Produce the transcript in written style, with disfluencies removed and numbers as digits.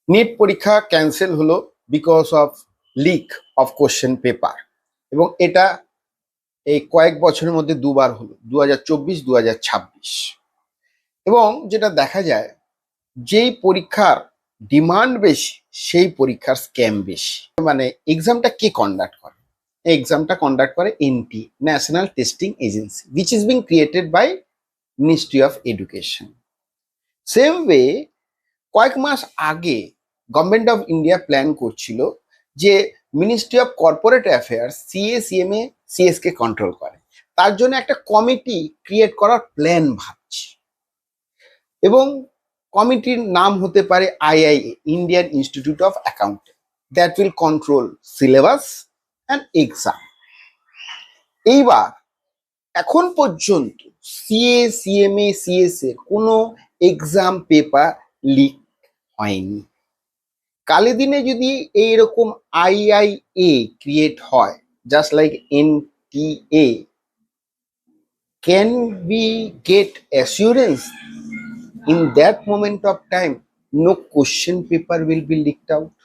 NEET পরীক্ষা cancel হলো because of leak of question paper, এবং এটা এই কয়েক বছরের মধ্যে দুবার হলো, 2024, 2026। এবং যেটা দেখা যায়, যেই পরীক্ষার ডিমান্ড বেশি সেই পরীক্ষার স্ক্যাম বেশি। মানে এক্সামটা কে কন্ডাক্ট করে? এক্সামটা কন্ডাক্ট করে NT, national testing agency, which is being created by ministry of education. Same way, কয়েক মাস আগে গভর্নমেন্ট অফ ইন্ডিয়া প্ল্যান করছিল যে ministry of corporate affairs CACMA CS কে কন্ট্রোল করে, তার জন্য একটা কমিটি ক্রিয়েট করার প্ল্যান ভাবছে। এবং কমিটির নাম হতে পারে IIA, Indian institute of accounting, that will control syllabus and exam. এইবার এখন পর্যন্ত সিএসিএমএ সিএস এর কোনো এক্সাম পেপার লিক হয়নি। কালে দিনে যদি এইরকম আইআইএ ক্রিয়েট হয়, just like NTA, can we get assurance in that moment of time no question paper will be leaked out?